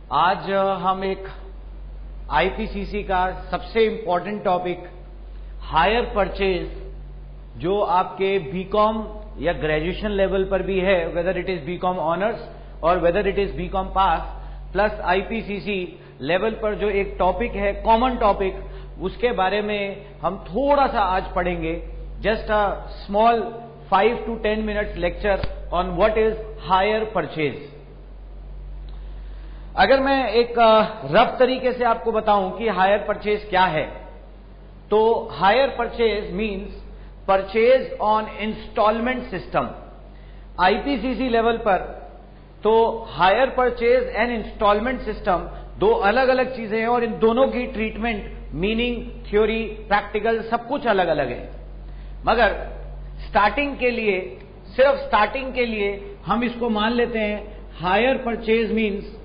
आज हम एक आईपीसीसी का सबसे इंपॉर्टेंट टॉपिक हायर परचेज, जो आपके बीकॉम या ग्रेजुएशन लेवल पर भी है, whether it is BCom honours और whether it is BCom pass, plus IPCC level पर जो एक टॉपिक है, कॉमन टॉपिक, उसके बारे में हम थोड़ा सा आज पढ़ेंगे। Just a small 5 to 10 minutes lecture on what is hire purchase. अगर मैं एक रफ तरीके से आपको बताऊं कि हायर परचेज क्या है, तो hire purchase means purchase on instalment system. IPCC level पर तो hire purchase and instalment system दो अलग अलग चीजें हैं और इन दोनों की ट्रीटमेंट, मीनिंग, थ्योरी, प्रैक्टिकल सब कुछ अलग अलग है। मगर स्टार्टिंग के लिए, सिर्फ स्टार्टिंग के लिए हम इसको मान लेते हैं hire purchase means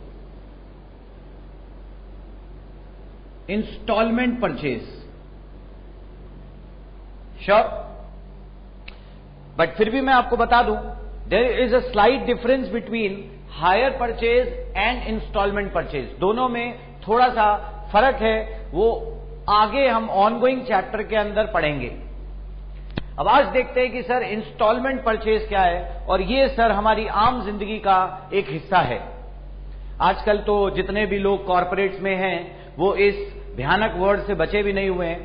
instalment purchase. Sure? But फिर भी मैं आपको बता दूं, there is a slight difference between hire purchase and instalment purchase. दोनों में थोड़ा सा फर्क है, वो आगे हम ऑनगोइंग चैप्टर के अंदर पढ़ेंगे। अब आज देखते हैं कि सर इंस्टॉलमेंट परचेज क्या है, और ये सर हमारी आम जिंदगी का एक हिस्सा है। आजकल तो जितने भी लोग कॉर्पोरेट्स में हैं वो इस भयानक वर्ड से बचे भी नहीं हुए हैं।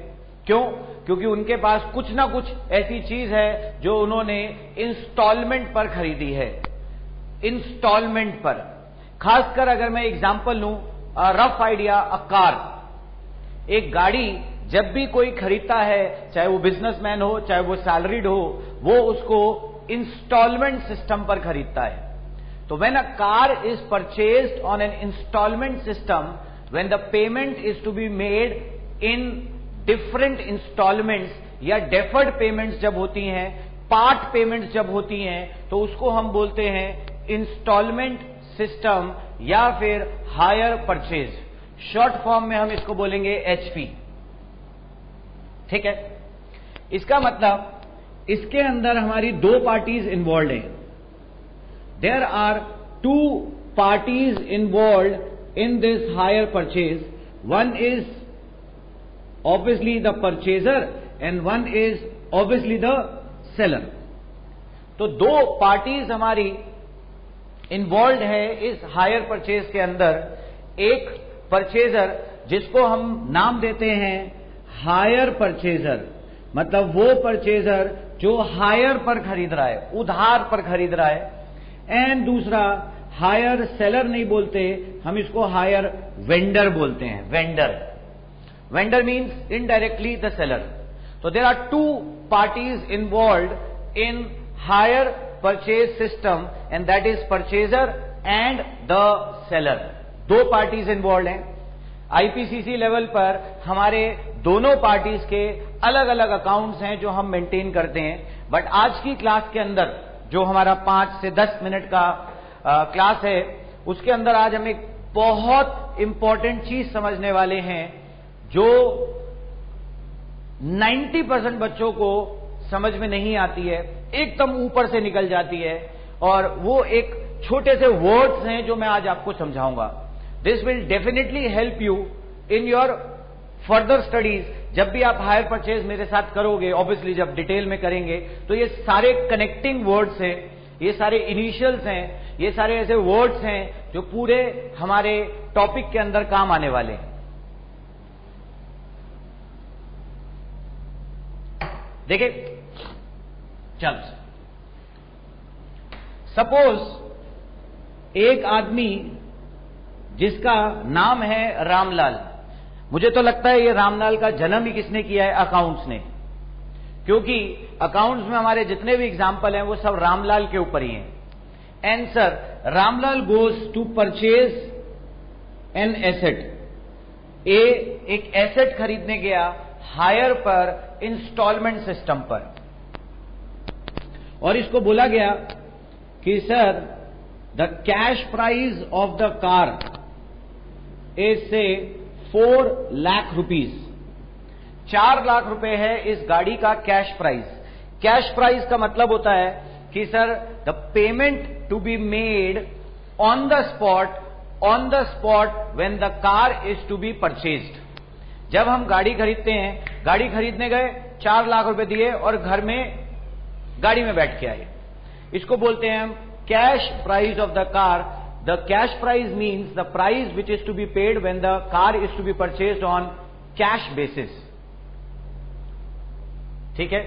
क्यों? क्योंकि उनके पास कुछ ना कुछ ऐसी चीज है जो उन्होंने इंस्टॉलमेंट पर खरीदी है। इंस्टॉलमेंट पर, खासकर अगर मैं एग्जांपल लूं, रफ आइडिया, अ कार, एक गाड़ी जब भी कोई खरीदता है, चाहे वो बिजनेसमैन हो, चाहे वो सैलरीड हो, वो उसको इंस्टॉलमेंट सिस्टम पर खरीदता है। तो when a car is purchased on an instalment system, when the payment is to be made in different instalments या डेफर्ड पेमेंट्स जब होती हैं, पार्ट पेमेंट्स जब होती हैं, तो उसको हम बोलते हैं इंस्टॉलमेंट सिस्टम या फिर हायर परचेज। शॉर्ट फॉर्म में हम इसको बोलेंगे एचपी। ठीक है? इसका मतलब इसके अंदर हमारी दो पार्टीज इन्वॉल्व हैं। There are two parties involve in this hire purchase. One is obviously the purchaser and one is obviously the seller. तो दो पार्टीज हमारी इन्वॉल्व है इस हायर परचेज के अंदर। एक परचेजर, जिसको हम नाम देते हैं हायर परचेजर, मतलब वो परचेजर जो हायर पर खरीद रहा है, उधार पर खरीद रहा है। एंड दूसरा हायर सेलर नहीं बोलते, हम इसको हायर वेंडर बोलते हैं। Vendor means indirectly the seller. तो there are two parties involve in hire purchase system and that is purchaser and the seller. दो पार्टीज इन्वॉल्व हैं। आईपीसीसी लेवल पर हमारे दोनों पार्टीज के अलग अलग अकाउंट्स हैं जो हम मेंटेन करते हैं। बट आज की क्लास के अंदर, जो हमारा 5 से 10 मिनट का क्लास है, उसके अंदर आज हम एक बहुत इंपॉर्टेंट चीज समझने वाले हैं जो 90% बच्चों को समझ में नहीं आती है, एकदम ऊपर से निकल जाती है, और वो एक छोटे से वर्ड्स हैं जो मैं आज आपको समझाऊंगा। This will definitely help you in your further studies. जब भी आप हायर परचेज मेरे साथ करोगे, ऑब्वियसली जब डिटेल में करेंगे, तो ये सारे कनेक्टिंग वर्ड्स हैं, ये सारे इनिशियल्स हैं, ये सारे ऐसे वर्ड्स हैं जो पूरे हमारे टॉपिक के अंदर काम आने वाले हैं। देखिए, चल सपोज एक आदमी जिसका नाम है रामलाल। मुझे तो लगता है ये रामलाल का जन्म ही किसने किया है? अकाउंट्स ने। क्योंकि अकाउंट्स में हमारे जितने भी एग्जाम्पल हैं वो सब रामलाल के ऊपर ही हैं। And sir, Ramlal goes to purchase an asset. एक एसेट खरीदने गया हायर पर, इंस्टॉलमेंट सिस्टम पर, और इसको बोला गया कि sir the cash price of the car is से 4 लाख रुपीज। 4 लाख रुपए है इस गाड़ी का कैश प्राइस। कैश प्राइस का मतलब होता है कि sir the payment to be made on the spot on the spot when the car is to be purchased. जब हम गाड़ी खरीदते हैं, गाड़ी खरीदने गए, 4 लाख रुपए दिए और घर में गाड़ी में बैठ के आए, इसको बोलते हैं हम cash price of the car. The cash price means the price which is to be paid when the car is to be purchased on cash basis. ठीक है।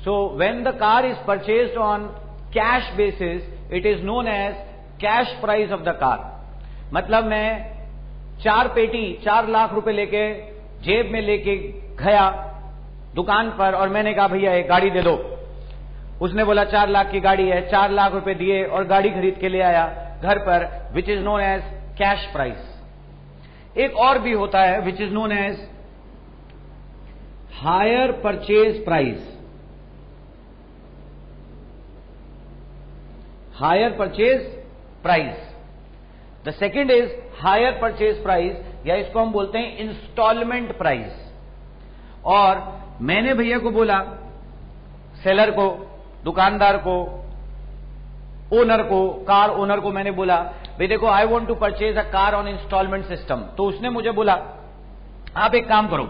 So when the car is purchased on cash basis, it is known as cash price of the car. मतलब मैं 4 पेटी 4 लाख रुपए लेके जेब में लेके गया दुकान पर और मैंने कहा भैया एक गाड़ी दे दो। उसने बोला 4 लाख की गाड़ी है, 4 लाख रुपए दिए और गाड़ी खरीद के ले आया घर पर, which is known as cash price. एक और भी होता है which is known as hire purchase price. Hire purchase price. The second is hire purchase price, या इसको हम बोलते हैं इंस्टॉलमेंट प्राइस। और मैंने भैया को बोला, सेलर को, दुकानदार को, ओनर को, कार ओनर को मैंने बोला भाई देखो I want to purchase a car on instalment system. तो उसने मुझे बोला आप एक काम करो,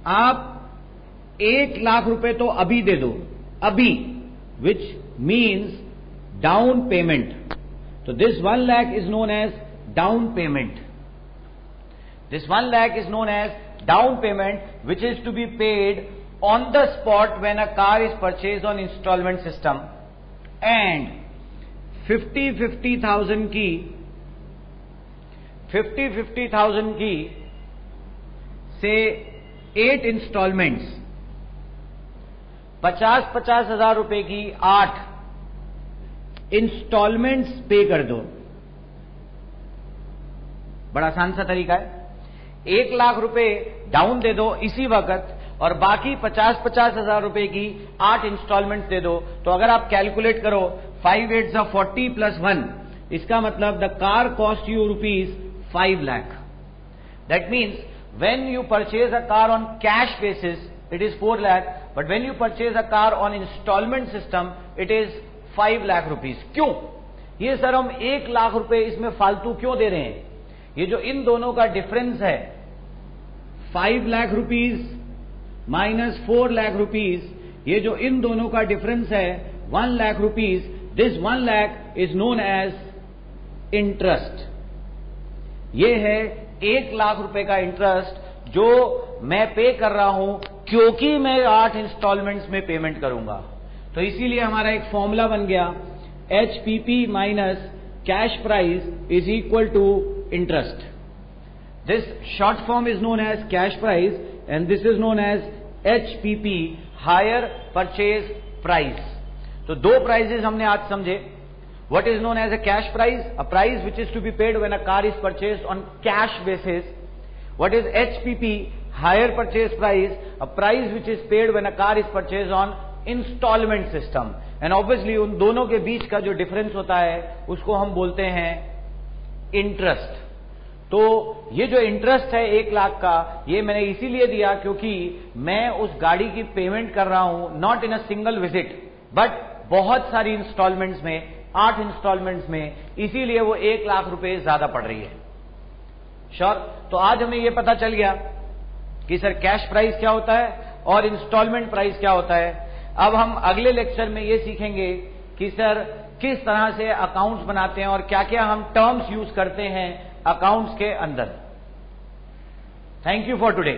आप 1 लाख रुपए तो अभी दे दो, अभी, विच मीन्स डाउन पेमेंट। तो this 1 lakh is known as down payment. This 1 lakh is known as down payment, which is to be paid on the spot when a car is purchased on installment system. And 50,000 की से 8 installments, 50 हजार रुपए की 8 installments पे कर दो। बड़ा आसान सा तरीका है। 1 लाख रुपए डाउन दे दो इसी वक्त और बाकी 50 हजार रुपए की 8 इंस्टॉलमेंट्स दे दो। तो अगर आप कैलकुलेट करो 5 8 40 प्लस 1, इसका मतलब the car cost you ₹5 lakh। That means when you purchase a car on cash basis it is 4 lakh, but when you purchase a car on instalment system it is 5 lakh rupees. क्यों? ये sir हम 1 लाख रुपए इसमें फालतू क्यों दे रहे हैं? ये जो इन दोनों का डिफरेंस है 5 lakh rupees minus 4 lakh rupees, ये जो इन दोनों का डिफरेंस है 1 lakh rupees, this 1 lakh is known as interest. ये है 1 लाख रुपए का इंटरेस्ट जो मैं पे कर रहा हूं क्योंकि मैं 8 इंस्टॉलमेंट्स में पेमेंट करूंगा। तो इसीलिए हमारा एक फॉर्मूला बन गया HPP minus cash price is equal to interest. This short form is known as cash price and this is known as HPP, hire purchase price. तो 2 प्राइजेस हमने आज समझे। What is known as a cash price? A price which is to be paid when a car is purchased on cash basis. What is HPP? Hire purchase price, a price which is paid when a car is purchased on instalment system. And obviously उन दोनों के बीच का जो difference होता है उसको हम बोलते हैं इंटरेस्ट। तो ये जो इंटरेस्ट है 1 लाख का, ये मैंने इसीलिए दिया क्योंकि मैं उस गाड़ी की पेमेंट कर रहा हूं not in a single visit but बहुत सारी इंस्टॉलमेंट्स में, 8 इंस्टॉलमेंट्स में, इसीलिए वो 1 लाख रुपए ज्यादा पड़ रही है। श्योर? तो आज हमें ये पता चल गया कि सर कैश प्राइस क्या होता है और इंस्टॉलमेंट प्राइस क्या होता है। अब हम अगले लेक्चर में ये सीखेंगे कि सर किस तरह से अकाउंट्स बनाते हैं और क्या क्या हम टर्म्स यूज करते हैं अकाउंट्स के अंदर। Thank you for today.